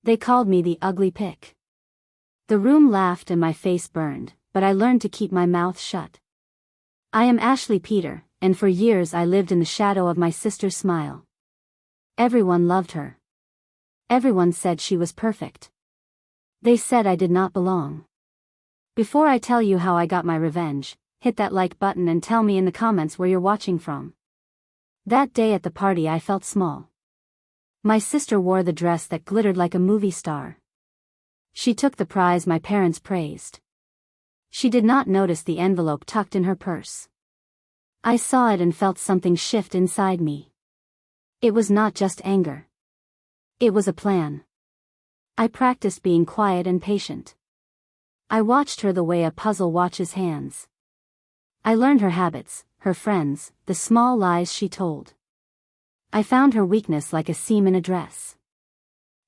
They called me the ugly pick. The room laughed and my face burned, but I learned to keep my mouth shut. I am Ashley Peter, and for years I lived in the shadow of my sister's smile. Everyone loved her. Everyone said she was perfect. They said I did not belong. Before I tell you how I got my revenge, hit that like button and tell me in the comments where you're watching from. That day at the party I felt small. My sister wore the dress that glittered like a movie star. She took the prize my parents praised. She did not notice the envelope tucked in her purse. I saw it and felt something shift inside me. It was not just anger. It was a plan. I practiced being quiet and patient. I watched her the way a puzzle watches hands. I learned her habits, her friends, the small lies she told. I found her weakness like a seam in a dress.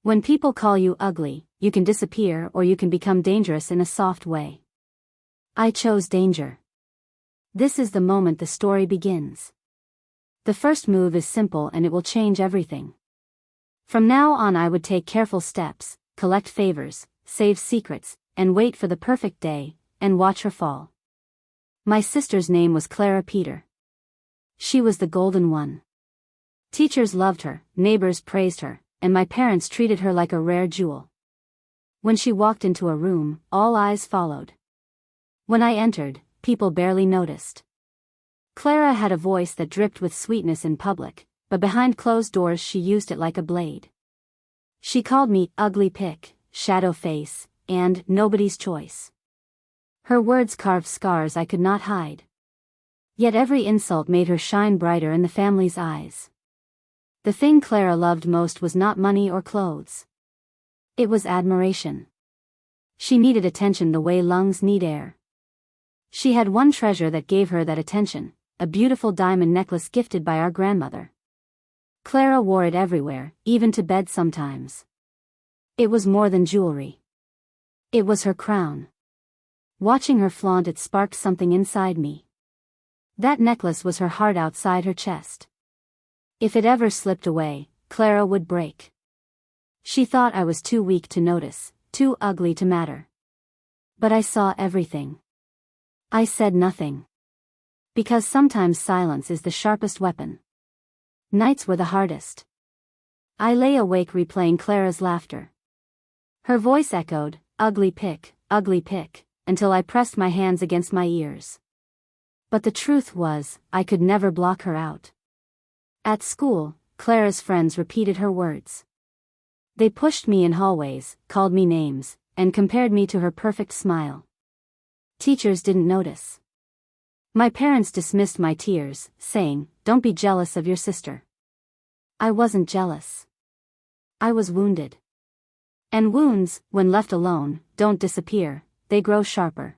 When people call you ugly, you can disappear or you can become dangerous in a soft way. I chose danger. This is the moment the story begins. The first move is simple and it will change everything. From now on I would take careful steps, collect favors, save secrets, and wait for the perfect day, and watch her fall. My sister's name was Clara Peter. She was the golden one. Teachers loved her, neighbors praised her, and my parents treated her like a rare jewel. When she walked into a room, all eyes followed. When I entered, people barely noticed. Clara had a voice that dripped with sweetness in public, but behind closed doors she used it like a blade. She called me ugly pick, shadow face, and nobody's choice. Her words carved scars I could not hide. Yet every insult made her shine brighter in the family's eyes. The thing Clara loved most was not money or clothes. It was admiration. She needed attention the way lungs need air. She had one treasure that gave her that attention, a beautiful diamond necklace gifted by our grandmother. Clara wore it everywhere, even to bed sometimes. It was more than jewelry. It was her crown. Watching her flaunt it sparked something inside me. That necklace was her heart outside her chest. If it ever slipped away, Clara would break. She thought I was too weak to notice, too ugly to matter. But I saw everything. I said nothing. Because sometimes silence is the sharpest weapon. Nights were the hardest. I lay awake replaying Clara's laughter. Her voice echoed, ugly pick, until I pressed my hands against my ears. But the truth was, I could never block her out. At school, Clara's friends repeated her words. They pushed me in hallways, called me names, and compared me to her perfect smile. Teachers didn't notice. My parents dismissed my tears, saying, "Don't be jealous of your sister." I wasn't jealous. I was wounded. And wounds, when left alone, don't disappear, they grow sharper.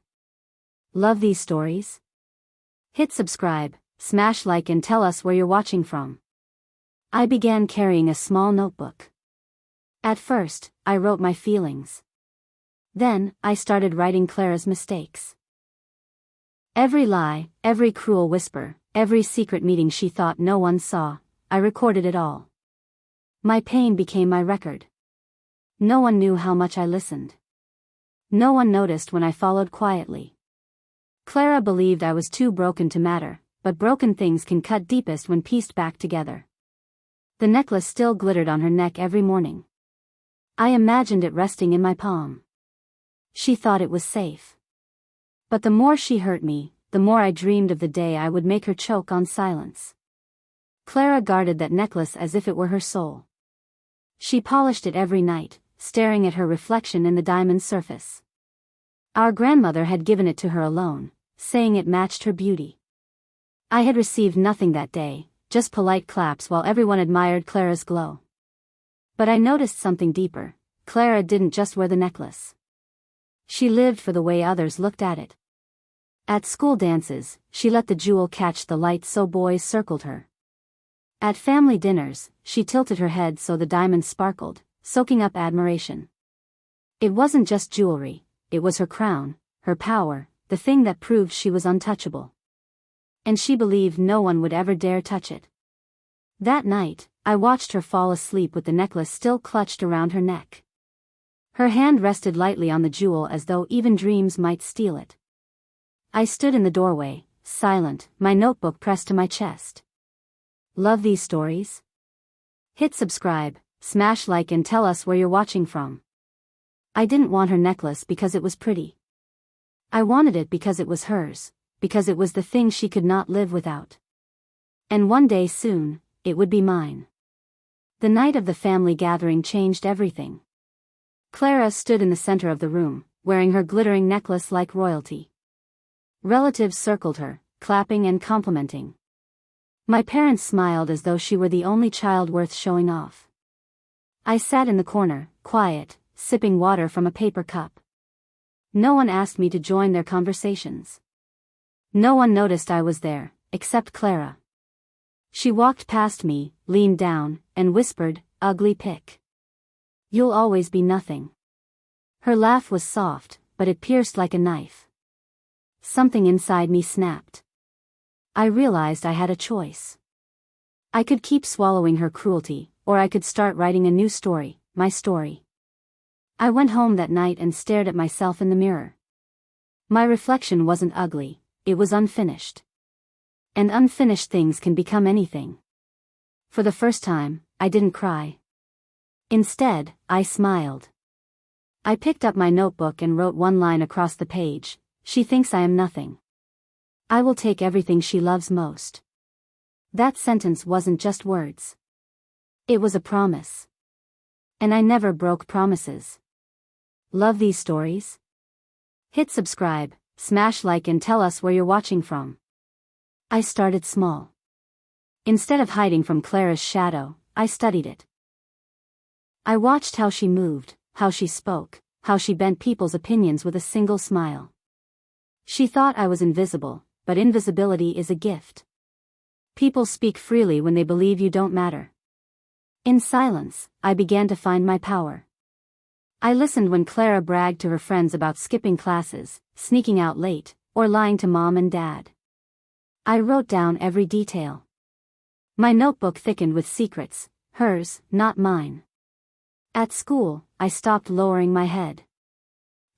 Love these stories? Hit subscribe, smash like and tell us where you're watching from. I began carrying a small notebook. At first, I wrote my feelings. Then, I started writing Clara's mistakes. Every lie, every cruel whisper, every secret meeting she thought no one saw, I recorded it all. My pain became my record. No one knew how much I listened. No one noticed when I followed quietly. Clara believed I was too broken to matter, but broken things can cut deepest when pieced back together. The necklace still glittered on her neck every morning. I imagined it resting in my palm. She thought it was safe. But the more she hurt me, the more I dreamed of the day I would make her choke on silence. Clara guarded that necklace as if it were her soul. She polished it every night, staring at her reflection in the diamond surface. Our grandmother had given it to her alone, saying it matched her beauty. I had received nothing that day, just polite claps while everyone admired Clara's glow. But I noticed something deeper. Clara didn't just wear the necklace. She lived for the way others looked at it. At school dances, she let the jewel catch the light so boys circled her. At family dinners, she tilted her head so the diamond sparkled, soaking up admiration. It wasn't just jewelry, it was her crown, her power, the thing that proved she was untouchable. And she believed no one would ever dare touch it. That night, I watched her fall asleep with the necklace still clutched around her neck. Her hand rested lightly on the jewel as though even dreams might steal it. I stood in the doorway, silent, my notebook pressed to my chest. Love these stories? Hit subscribe, smash like and tell us where you're watching from. I didn't want her necklace because it was pretty. I wanted it because it was hers, because it was the thing she could not live without. And one day soon, it would be mine. The night of the family gathering changed everything. Clara stood in the center of the room, wearing her glittering necklace like royalty. Relatives circled her, clapping and complimenting. My parents smiled as though she were the only child worth showing off. I sat in the corner, quiet, sipping water from a paper cup. No one asked me to join their conversations. No one noticed I was there, except Clara. She walked past me, leaned down, and whispered, "Ugly pick. You'll always be nothing." Her laugh was soft, but it pierced like a knife. Something inside me snapped. I realized I had a choice. I could keep swallowing her cruelty, or I could start writing a new story, my story. I went home that night and stared at myself in the mirror. My reflection wasn't ugly, it was unfinished. And unfinished things can become anything. For the first time, I didn't cry. Instead, I smiled. I picked up my notebook and wrote one line across the page: "She thinks I am nothing. I will take everything she loves most." That sentence wasn't just words. It was a promise. And I never broke promises. Love these stories? Hit subscribe, smash like and tell us where you're watching from. I started small. Instead of hiding from Clara's shadow, I studied it. I watched how she moved, how she spoke, how she bent people's opinions with a single smile. She thought I was invisible, but invisibility is a gift. People speak freely when they believe you don't matter. In silence, I began to find my power. I listened when Clara bragged to her friends about skipping classes, sneaking out late, or lying to mom and dad. I wrote down every detail. My notebook thickened with secrets, hers, not mine. At school, I stopped lowering my head.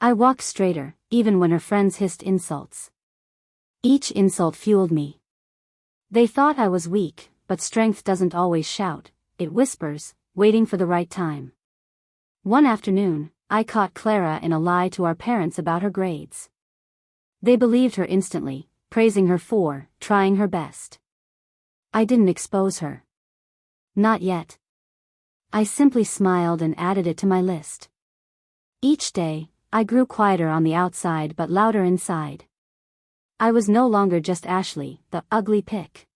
I walked straighter, even when her friends hissed insults. Each insult fueled me. They thought I was weak, but strength doesn't always shout, it whispers, waiting for the right time. One afternoon, I caught Clara in a lie to our parents about her grades. They believed her instantly, praising her for trying her best. I didn't expose her. Not yet. I simply smiled and added it to my list. Each day, I grew quieter on the outside but louder inside. I was no longer just Ashley, the ugly pick.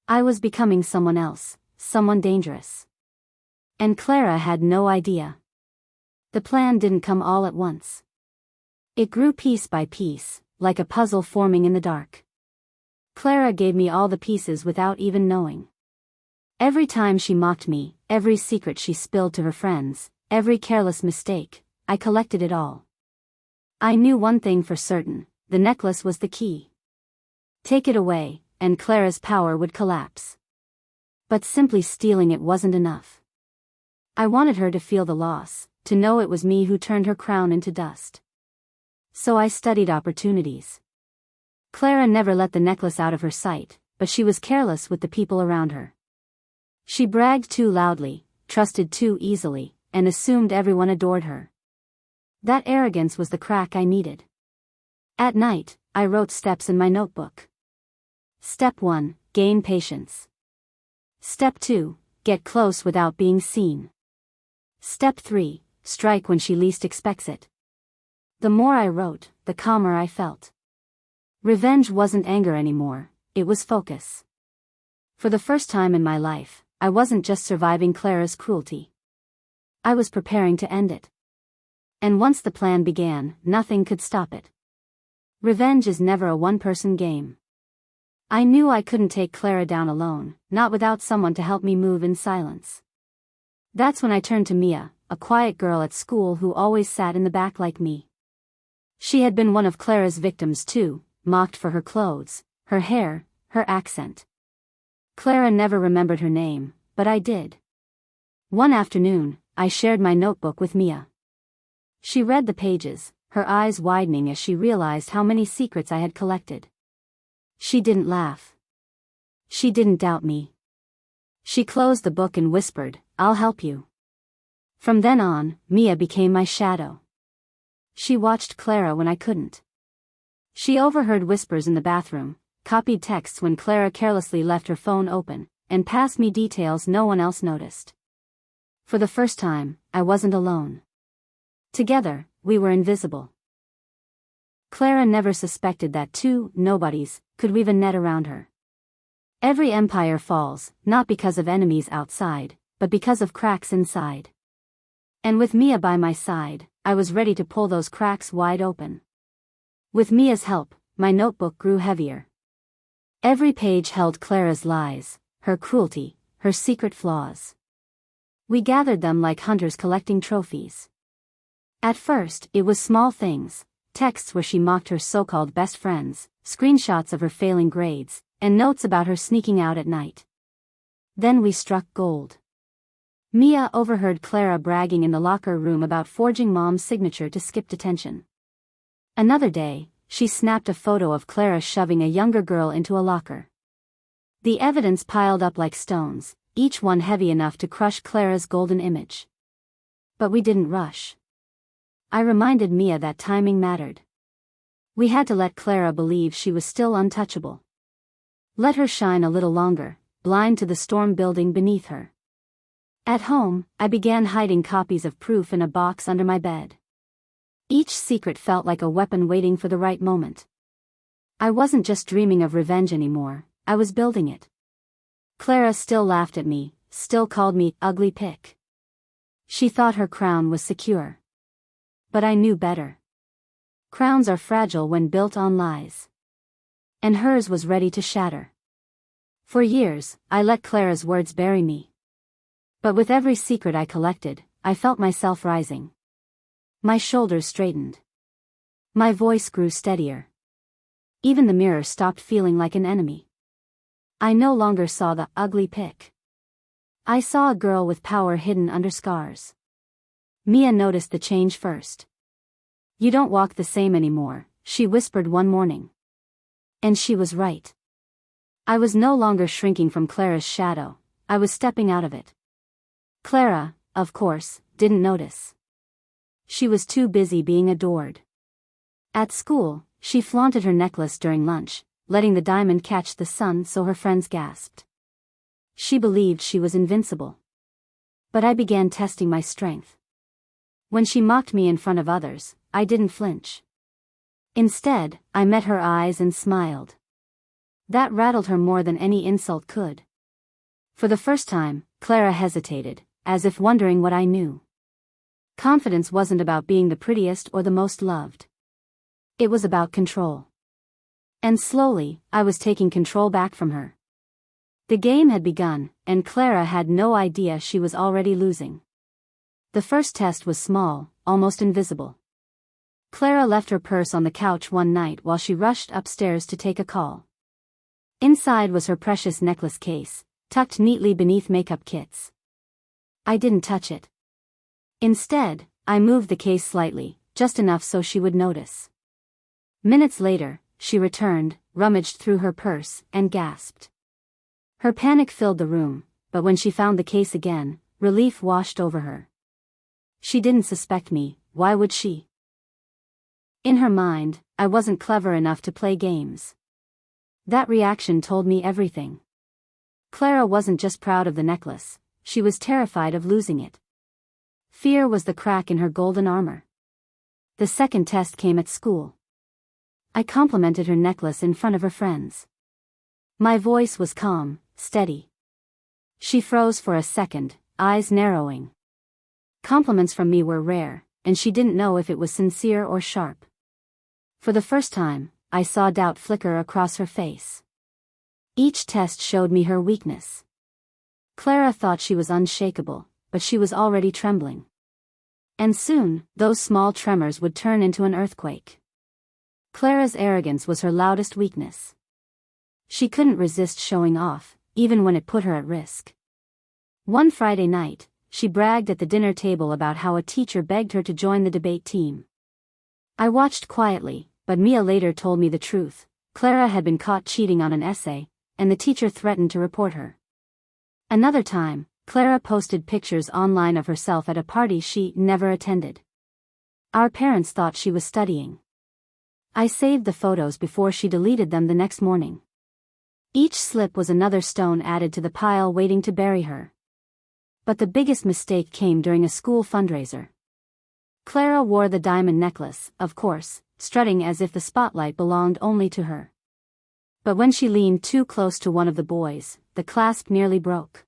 I was becoming someone else, someone dangerous. And Clara had no idea. The plan didn't come all at once. It grew piece by piece, like a puzzle forming in the dark. Clara gave me all the pieces without even knowing. Every time she mocked me, every secret she spilled to her friends, every careless mistake, I collected it all. I knew one thing for certain: the necklace was the key. Take it away, and Clara's power would collapse. But simply stealing it wasn't enough. I wanted her to feel the loss, to know it was me who turned her crown into dust. So I studied opportunities. Clara never let the necklace out of her sight, but she was careless with the people around her. She bragged too loudly, trusted too easily, and assumed everyone adored her. That arrogance was the crack I needed. At night, I wrote steps in my notebook. Step 1, gain patience. Step 2, get close without being seen. Step 3, strike when she least expects it. The more I wrote, the calmer I felt. Revenge wasn't anger anymore, it was focus. For the first time in my life, I wasn't just surviving Clara's cruelty. I was preparing to end it. And once the plan began, nothing could stop it. Revenge is never a one-person game. I knew I couldn't take Clara down alone, not without someone to help me move in silence. That's when I turned to Mia, a quiet girl at school who always sat in the back like me. She had been one of Clara's victims too, mocked for her clothes, her hair, her accent. Clara never remembered her name, but I did. One afternoon, I shared my notebook with Mia. She read the pages, her eyes widening as she realized how many secrets I had collected. She didn't laugh. She didn't doubt me. She closed the book and whispered, "I'll help you." From then on, Mia became my shadow. She watched Clara when I couldn't. She overheard whispers in the bathroom, copied texts when Clara carelessly left her phone open, and passed me details no one else noticed. For the first time, I wasn't alone. Together, we were invisible. Clara never suspected that two nobodies could weave a net around her. Every empire falls, not because of enemies outside, but because of cracks inside. And with Mia by my side, I was ready to pull those cracks wide open. With Mia's help, my notebook grew heavier. Every page held Clara's lies, her cruelty, her secret flaws. We gathered them like hunters collecting trophies. At first, it was small things, texts where she mocked her so-called best friends, screenshots of her failing grades, and notes about her sneaking out at night. Then we struck gold. Mia overheard Clara bragging in the locker room about forging Mom's signature to skip detention. Another day, she snapped a photo of Clara shoving a younger girl into a locker. The evidence piled up like stones, each one heavy enough to crush Clara's golden image. But we didn't rush. I reminded Mia that timing mattered. We had to let Clara believe she was still untouchable. Let her shine a little longer, blind to the storm building beneath her. At home, I began hiding copies of proof in a box under my bed. Each secret felt like a weapon waiting for the right moment. I wasn't just dreaming of revenge anymore, I was building it. Clara still laughed at me, still called me ugly pick. She thought her crown was secure. But I knew better. Crowns are fragile when built on lies. And hers was ready to shatter. For years, I let Clara's words bury me. But with every secret I collected, I felt myself rising. My shoulders straightened. My voice grew steadier. Even the mirror stopped feeling like an enemy. I no longer saw the ugly pick. I saw a girl with power hidden under scars. Mia noticed the change first. "You don't walk the same anymore," she whispered one morning. And she was right. I was no longer shrinking from Clara's shadow, I was stepping out of it. Clara, of course, didn't notice. She was too busy being adored. At school, she flaunted her necklace during lunch, letting the diamond catch the sun so her friends gasped. She believed she was invincible. But I began testing my strength. When she mocked me in front of others, I didn't flinch. Instead, I met her eyes and smiled. That rattled her more than any insult could. For the first time, Clara hesitated, as if wondering what I knew. Confidence wasn't about being the prettiest or the most loved. It was about control. And slowly, I was taking control back from her. The game had begun, and Clara had no idea she was already losing. The first test was small, almost invisible. Clara left her purse on the couch one night while she rushed upstairs to take a call. Inside was her precious necklace case, tucked neatly beneath makeup kits. I didn't touch it. Instead, I moved the case slightly, just enough so she would notice. Minutes later, she returned, rummaged through her purse, and gasped. Her panic filled the room, but when she found the case again, relief washed over her. She didn't suspect me, why would she? In her mind, I wasn't clever enough to play games. That reaction told me everything. Clara wasn't just proud of the necklace, she was terrified of losing it. Fear was the crack in her golden armor. The second test came at school. I complimented her necklace in front of her friends. My voice was calm, steady. She froze for a second, eyes narrowing. Compliments from me were rare, and she didn't know if it was sincere or sharp. For the first time, I saw doubt flicker across her face. Each test showed me her weakness. Clara thought she was unshakable, but she was already trembling. And soon, those small tremors would turn into an earthquake. Clara's arrogance was her loudest weakness. She couldn't resist showing off, even when it put her at risk. One Friday night, she bragged at the dinner table about how a teacher begged her to join the debate team. I watched quietly, but Mia later told me the truth. Clara had been caught cheating on an essay, and the teacher threatened to report her. Another time, Clara posted pictures online of herself at a party she never attended. Our parents thought she was studying. I saved the photos before she deleted them the next morning. Each slip was another stone added to the pile waiting to bury her. But the biggest mistake came during a school fundraiser. Clara wore the diamond necklace, of course, strutting as if the spotlight belonged only to her. But when she leaned too close to one of the boys, the clasp nearly broke.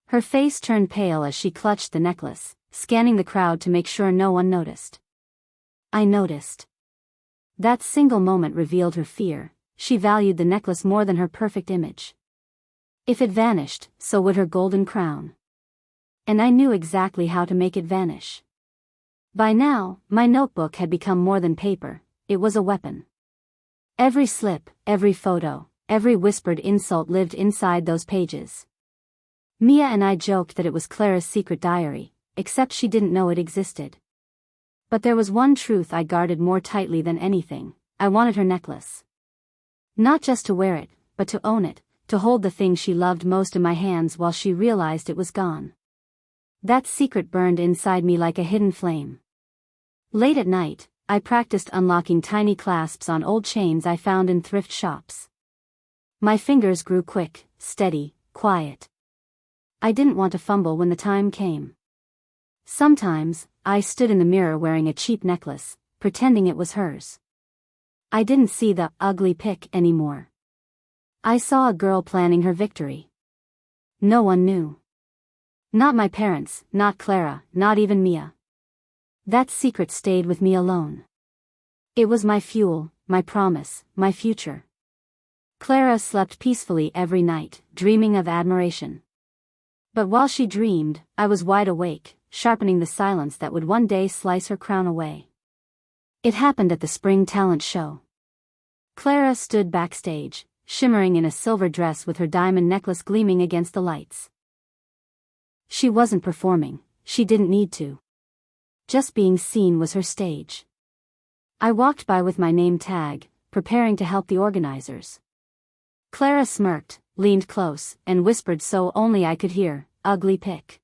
Her face turned pale as she clutched the necklace, scanning the crowd to make sure no one noticed. I noticed. That single moment revealed her fear. She valued the necklace more than her perfect image. If it vanished, so would her golden crown. And I knew exactly how to make it vanish. By now, my notebook had become more than paper, it was a weapon. Every slip, every photo, every whispered insult lived inside those pages. Mia and I joked that it was Clara's secret diary, except she didn't know it existed. But there was one truth I guarded more tightly than anything: I wanted her necklace. Not just to wear it, but to own it, to hold the thing she loved most in my hands while she realized it was gone. That secret burned inside me like a hidden flame. Late at night, I practiced unlocking tiny clasps on old chains I found in thrift shops. My fingers grew quick, steady, quiet. I didn't want to fumble when the time came. Sometimes, I stood in the mirror wearing a cheap necklace, pretending it was hers. I didn't see the ugly pic anymore. I saw a girl planning her victory. No one knew. Not my parents, not Clara, not even Mia. That secret stayed with me alone. It was my fuel, my promise, my future. Clara slept peacefully every night, dreaming of admiration. But while she dreamed, I was wide awake, sharpening the silence that would one day slice her crown away. It happened at the spring talent show. Clara stood backstage, shimmering in a silver dress with her diamond necklace gleaming against the lights. She wasn't performing, she didn't need to. Just being seen was her stage. I walked by with my name tag, preparing to help the organizers. Clara smirked, leaned close, and whispered so only I could hear, "Ugly pic.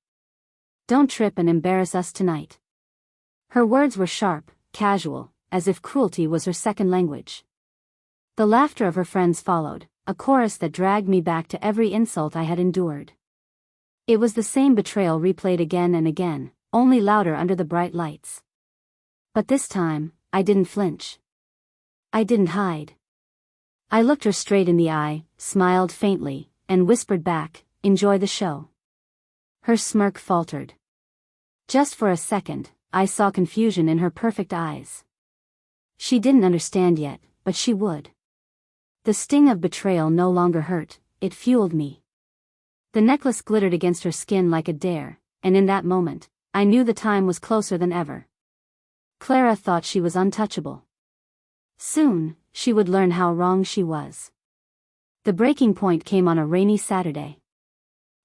Don't trip and embarrass us tonight." Her words were sharp, casual, as if cruelty was her second language. The laughter of her friends followed, a chorus that dragged me back to every insult I had endured. It was the same betrayal replayed again and again, only louder under the bright lights. But this time, I didn't flinch. I didn't hide. I looked her straight in the eye, smiled faintly, and whispered back, "Enjoy the show." Her smirk faltered. Just for a second, I saw confusion in her perfect eyes. She didn't understand yet, but she would. The sting of betrayal no longer hurt, it fueled me. The necklace glittered against her skin like a dare, and in that moment, I knew the time was closer than ever. Clara thought she was untouchable. Soon, she would learn how wrong she was. The breaking point came on a rainy Saturday.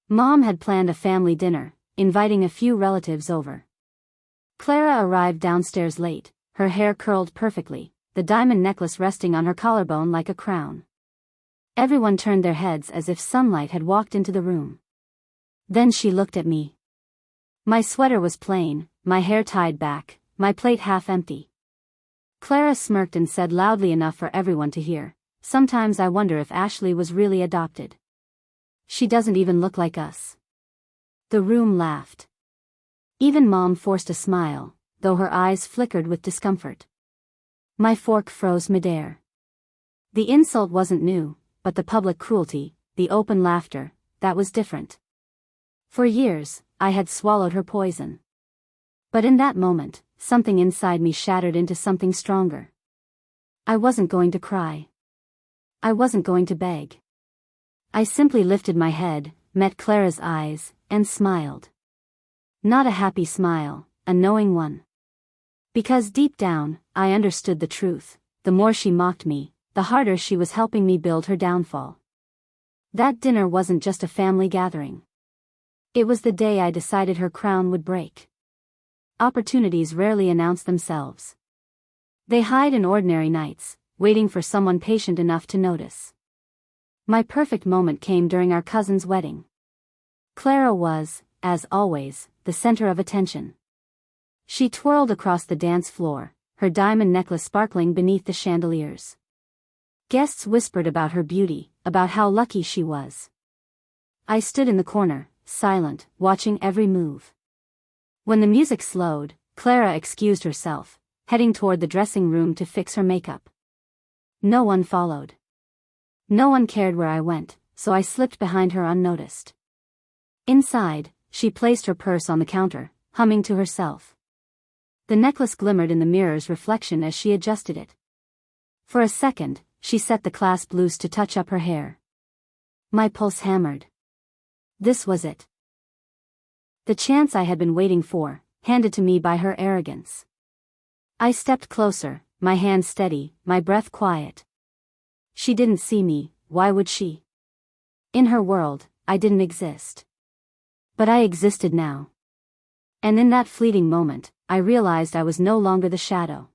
Mom had planned a family dinner, inviting a few relatives over. Clara arrived downstairs late, her hair curled perfectly, the diamond necklace resting on her collarbone like a crown. Everyone turned their heads as if sunlight had walked into the room. Then she looked at me. My sweater was plain, my hair tied back, my plate half empty. Clara smirked and said loudly enough for everyone to hear, "Sometimes I wonder if Ashley was really adopted. She doesn't even look like us." The room laughed. Even Mom forced a smile, though her eyes flickered with discomfort. My fork froze midair. The insult wasn't new, but the public cruelty, the open laughter, that was different. For years, I had swallowed her poison. But in that moment, something inside me shattered into something stronger. I wasn't going to cry. I wasn't going to beg. I simply lifted my head, met Clara's eyes, and smiled. Not a happy smile, a knowing one. Because deep down, I understood the truth: the more she mocked me, the harder she was helping me build her downfall. That dinner wasn't just a family gathering. It was the day I decided her crown would break. Opportunities rarely announce themselves. They hide in ordinary nights, waiting for someone patient enough to notice. My perfect moment came during our cousin's wedding. Clara was, as always, the center of attention. She twirled across the dance floor, her diamond necklace sparkling beneath the chandeliers. Guests whispered about her beauty, about how lucky she was. I stood in the corner, silent, watching every move. When the music slowed, Clara excused herself, heading toward the dressing room to fix her makeup. No one followed. No one cared where I went, so I slipped behind her unnoticed. Inside, she placed her purse on the counter, humming to herself. The necklace glimmered in the mirror's reflection as she adjusted it. For a second, she set the clasp loose to touch up her hair. My pulse hammered. This was it. The chance I had been waiting for, handed to me by her arrogance. I stepped closer, my hand steady, my breath quiet. She didn't see me, why would she? In her world, I didn't exist. But I existed now. And in that fleeting moment, I realized I was no longer the shadow.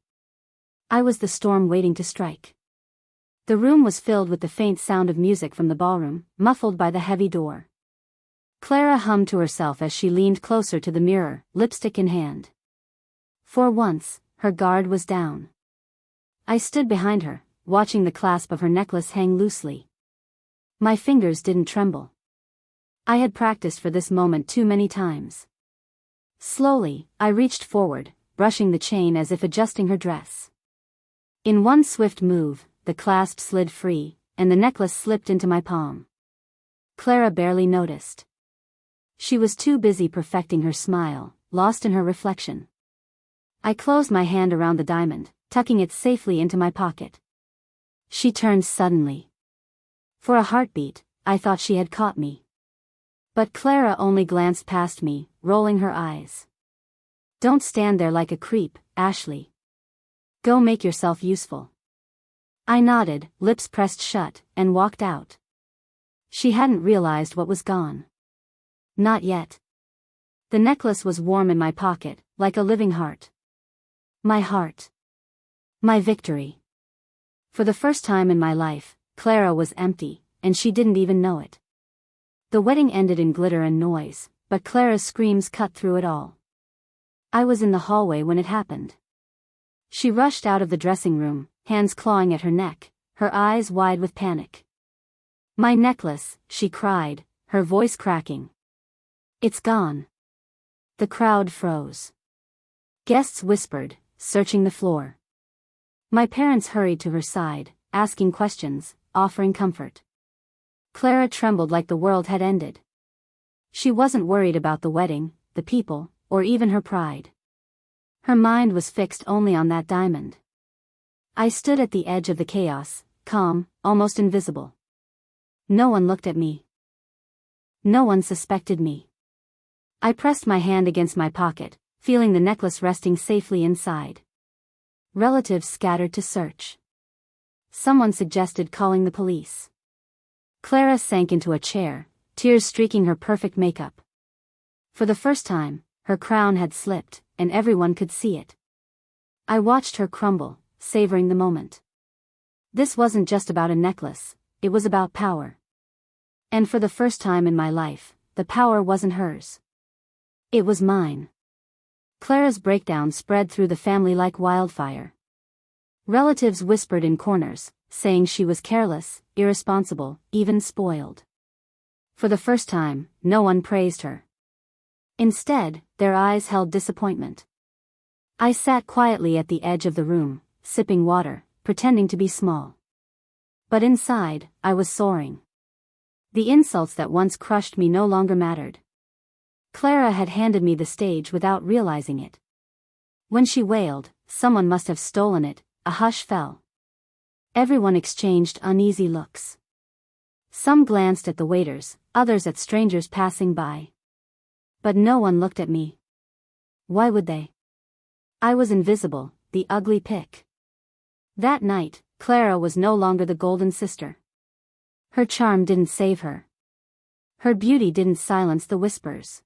I was the storm waiting to strike. The room was filled with the faint sound of music from the ballroom, muffled by the heavy door. Clara hummed to herself as she leaned closer to the mirror, lipstick in hand. For once, her guard was down. I stood behind her, watching the clasp of her necklace hang loosely. My fingers didn't tremble. I had practiced for this moment too many times. Slowly, I reached forward, brushing the chain as if adjusting her dress. In one swift move, the clasp slid free, and the necklace slipped into my palm. Clara barely noticed. She was too busy perfecting her smile, lost in her reflection. I closed my hand around the diamond, tucking it safely into my pocket. She turned suddenly. For a heartbeat, I thought she had caught me. But Clara only glanced past me, rolling her eyes. Don't stand there like a creep, Ashley. Go make yourself useful. I nodded, lips pressed shut, and walked out. She hadn't realized what was gone. Not yet. The necklace was warm in my pocket, like a living heart. My heart. My victory. For the first time in my life, Clara was empty, and she didn't even know it. The wedding ended in glitter and noise, but Clara's screams cut through it all. I was in the hallway when it happened. She rushed out of the dressing room, hands clawing at her neck, her eyes wide with panic. My necklace, she cried, her voice cracking. It's gone. The crowd froze. Guests whispered, searching the floor. My parents hurried to her side, asking questions, offering comfort. Clara trembled like the world had ended. She wasn't worried about the wedding, the people, or even her pride. Her mind was fixed only on that diamond. I stood at the edge of the chaos, calm, almost invisible. No one looked at me. No one suspected me. I pressed my hand against my pocket, feeling the necklace resting safely inside. Relatives scattered to search. Someone suggested calling the police. Clara sank into a chair, tears streaking her perfect makeup. For the first time, her crown had slipped, and everyone could see it. I watched her crumble, savoring the moment. This wasn't just about a necklace, it was about power. And for the first time in my life, the power wasn't hers. It was mine. Clara's breakdown spread through the family like wildfire. Relatives whispered in corners, saying she was careless, irresponsible, even spoiled. For the first time, no one praised her. Instead, their eyes held disappointment. I sat quietly at the edge of the room, sipping water, pretending to be small. But inside, I was soaring. The insults that once crushed me no longer mattered. Clara had handed me the stage without realizing it. When she wailed, someone must have stolen it, a hush fell. Everyone exchanged uneasy looks. Some glanced at the waiters, others at strangers passing by. But no one looked at me. Why would they? I was invisible, the ugly pick. That night, Clara was no longer the golden sister. Her charm didn't save her. Her beauty didn't silence the whispers.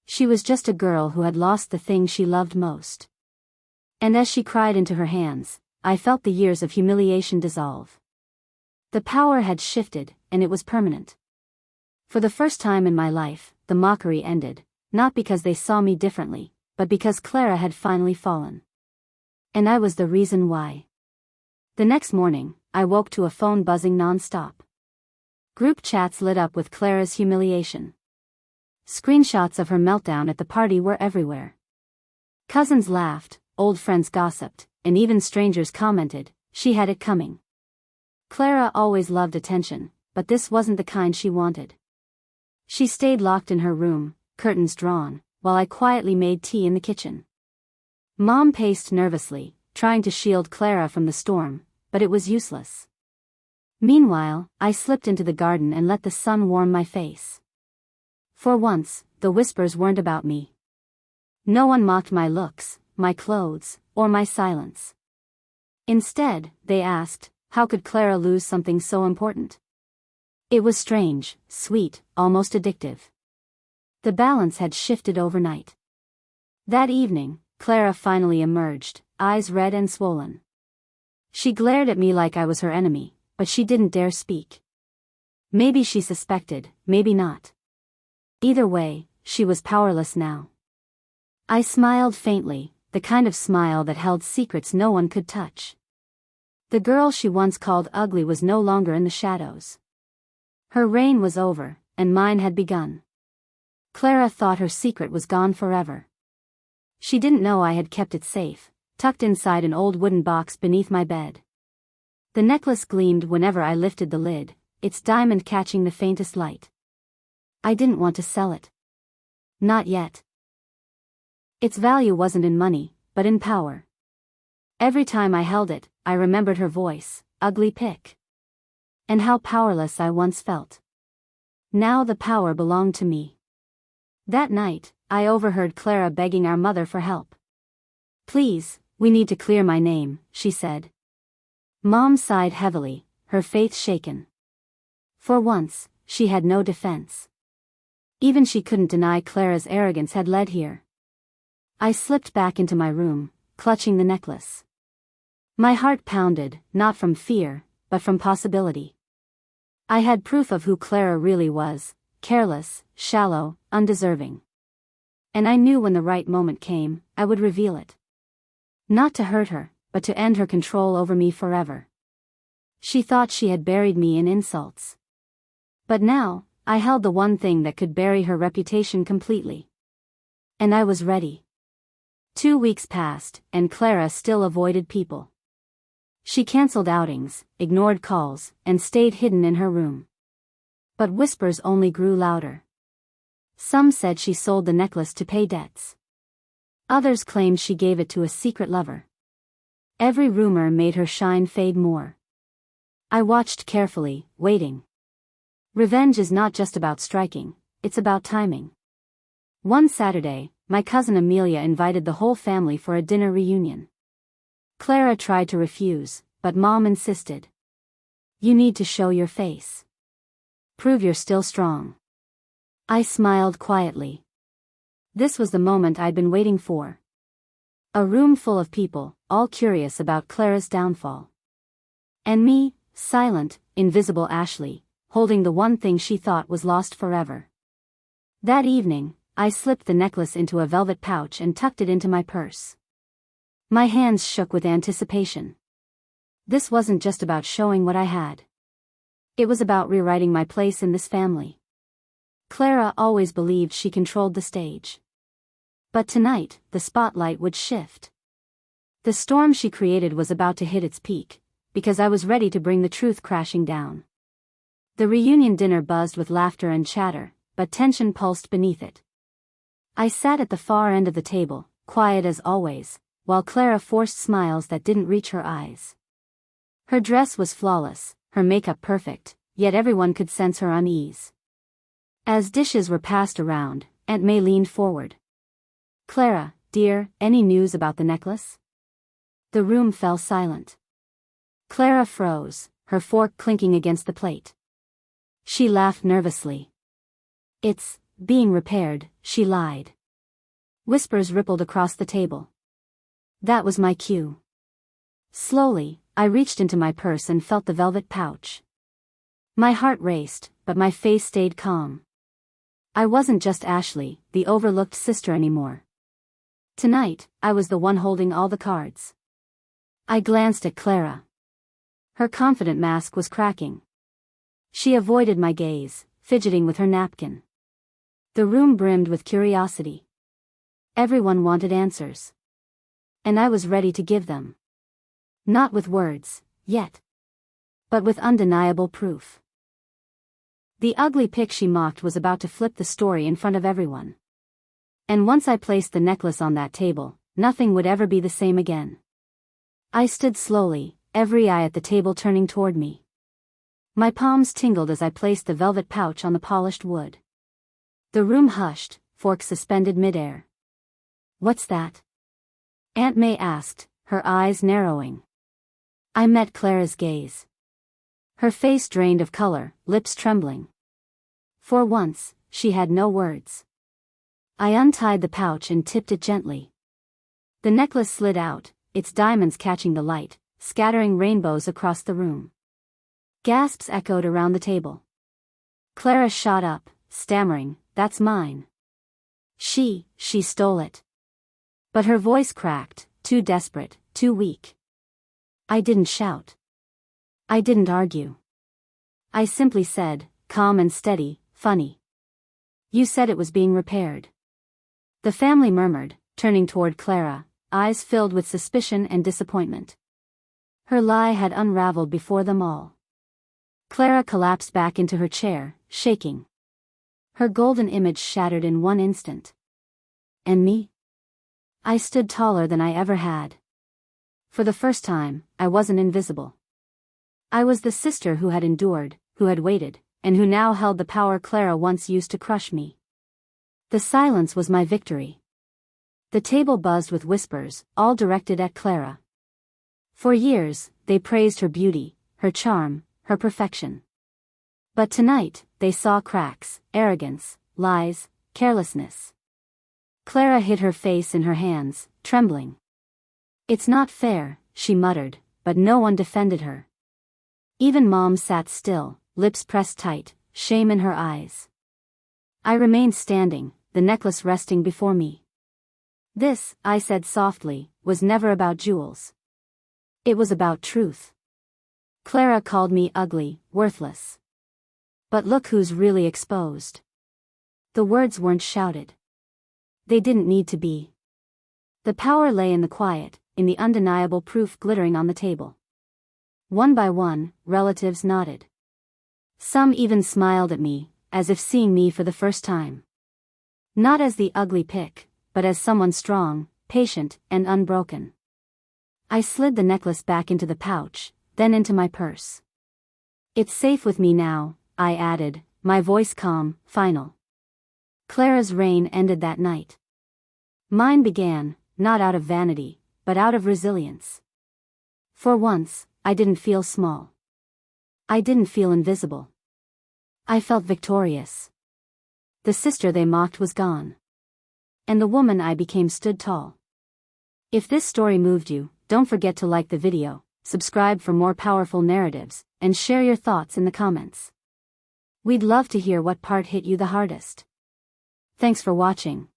She was just a girl who had lost the thing she loved most. And as she cried into her hands, I felt the years of humiliation dissolve. The power had shifted, and it was permanent. For the first time in my life, the mockery ended, not because they saw me differently, but because Clara had finally fallen. And I was the reason why. The next morning, I woke to a phone buzzing non-stop. Group chats lit up with Clara's humiliation. Screenshots of her meltdown at the party were everywhere. Cousins laughed, old friends gossiped, and even strangers commented, she had it coming. Clara always loved attention, but this wasn't the kind she wanted. She stayed locked in her room, curtains drawn, while I quietly made tea in the kitchen. Mom paced nervously, trying to shield Clara from the storm, but it was useless. Meanwhile, I slipped into the garden and let the sun warm my face. For once, the whispers weren't about me. No one mocked my looks, my clothes, or my silence. Instead, they asked, how could Clara lose something so important? It was strange, sweet, almost addictive. The balance had shifted overnight. That evening, Clara finally emerged, eyes red and swollen. She glared at me like I was her enemy, but she didn't dare speak. Maybe she suspected, maybe not. Either way, she was powerless now. I smiled faintly, the kind of smile that held secrets no one could touch. The girl she once called ugly was no longer in the shadows. Her reign was over, and mine had begun. Clara thought her secret was gone forever. She didn't know I had kept it safe, tucked inside an old wooden box beneath my bed. The necklace gleamed whenever I lifted the lid, its diamond catching the faintest light. I didn't want to sell it. Not yet. Its value wasn't in money, but in power. Every time I held it, I remembered her voice, ugly pick. And how powerless I once felt. Now the power belonged to me. That night, I overheard Clara begging our mother for help. Please, we need to clear my name, she said. Mom sighed heavily, her faith shaken. For once, she had no defense. Even she couldn't deny Clara's arrogance had led here. I slipped back into my room, clutching the necklace. My heart pounded, not from fear, but from possibility. I had proof of who Clara really was, careless, shallow, undeserving. And I knew when the right moment came, I would reveal it. Not to hurt her, but to end her control over me forever. She thought she had buried me in insults. But now, I held the one thing that could bury her reputation completely. And I was ready. 2 weeks passed, and Clara still avoided people. She canceled outings, ignored calls, and stayed hidden in her room. But whispers only grew louder. Some said she sold the necklace to pay debts. Others claimed she gave it to a secret lover. Every rumor made her shine fade more. I watched carefully, waiting. Revenge is not just about striking, it's about timing. One Saturday, my cousin Amelia invited the whole family for a dinner reunion. Clara tried to refuse, but Mom insisted. You need to show your face. Prove you're still strong. I smiled quietly. This was the moment I'd been waiting for. A room full of people, all curious about Clara's downfall. And me, silent, invisible Ashley, holding the one thing she thought was lost forever. That evening, I slipped the necklace into a velvet pouch and tucked it into my purse. My hands shook with anticipation. This wasn't just about showing what I had. It was about rewriting my place in this family. Clara always believed she controlled the stage. But tonight, the spotlight would shift. The storm she created was about to hit its peak, because I was ready to bring the truth crashing down. The reunion dinner buzzed with laughter and chatter, but tension pulsed beneath it. I sat at the far end of the table, quiet as always, while Clara forced smiles that didn't reach her eyes. Her dress was flawless, her makeup perfect, yet everyone could sense her unease. As dishes were passed around, Aunt May leaned forward. Clara, dear, any news about the necklace? The room fell silent. Clara froze, her fork clinking against the plate. She laughed nervously. It's being repaired, she lied. Whispers rippled across the table. That was my cue. Slowly, I reached into my purse and felt the velvet pouch. My heart raced, but my face stayed calm. I wasn't just Ashley, the overlooked sister anymore. Tonight, I was the one holding all the cards. I glanced at Clara. Her confident mask was cracking. She avoided my gaze, fidgeting with her napkin. The room brimmed with curiosity. Everyone wanted answers. And I was ready to give them. Not with words, yet. But with undeniable proof. The ugly pic she mocked was about to flip the story in front of everyone. And once I placed the necklace on that table, nothing would ever be the same again. I stood slowly, every eye at the table turning toward me. My palms tingled as I placed the velvet pouch on the polished wood. The room hushed, forks suspended midair. What's that? Aunt May asked, her eyes narrowing. I met Clara's gaze. Her face drained of color, lips trembling. For once, she had no words. I untied the pouch and tipped it gently. The necklace slid out, its diamonds catching the light, scattering rainbows across the room. Gasps echoed around the table. Clara shot up, stammering, "That's mine." She stole it. But her voice cracked, too desperate, too weak. I didn't shout. I didn't argue. I simply said, calm and steady, "Funny. You said it was being repaired." The family murmured, turning toward Clara, eyes filled with suspicion and disappointment. Her lie had unraveled before them all. Clara collapsed back into her chair, shaking. Her golden image shattered in one instant. And me? I stood taller than I ever had. For the first time, I wasn't invisible. I was the sister who had endured, who had waited, and who now held the power Clara once used to crush me. The silence was my victory. The table buzzed with whispers, all directed at Clara. For years, they praised her beauty, her charm, her perfection. But tonight, they saw cracks, arrogance, lies, carelessness. Clara hid her face in her hands, trembling. "It's not fair," she muttered, but no one defended her. Even Mom sat still, lips pressed tight, shame in her eyes. I remained standing, the necklace resting before me. "This," I said softly, "was never about jewels. It was about truth." Clara called me ugly, worthless. But look who's really exposed. The words weren't shouted. They didn't need to be. The power lay in the quiet, in the undeniable proof glittering on the table. One by one, relatives nodded. Some even smiled at me, as if seeing me for the first time. Not as the ugly pic, but as someone strong, patient, and unbroken. I slid the necklace back into the pouch, then into my purse. "It's safe with me now," I added, my voice calm, final. Clara's reign ended that night. Mine began, not out of vanity, but out of resilience. For once, I didn't feel small. I didn't feel invisible. I felt victorious. The sister they mocked was gone. And the woman I became stood tall. If this story moved you, don't forget to like the video, subscribe for more powerful narratives, and share your thoughts in the comments. We'd love to hear what part hit you the hardest. Thanks for watching.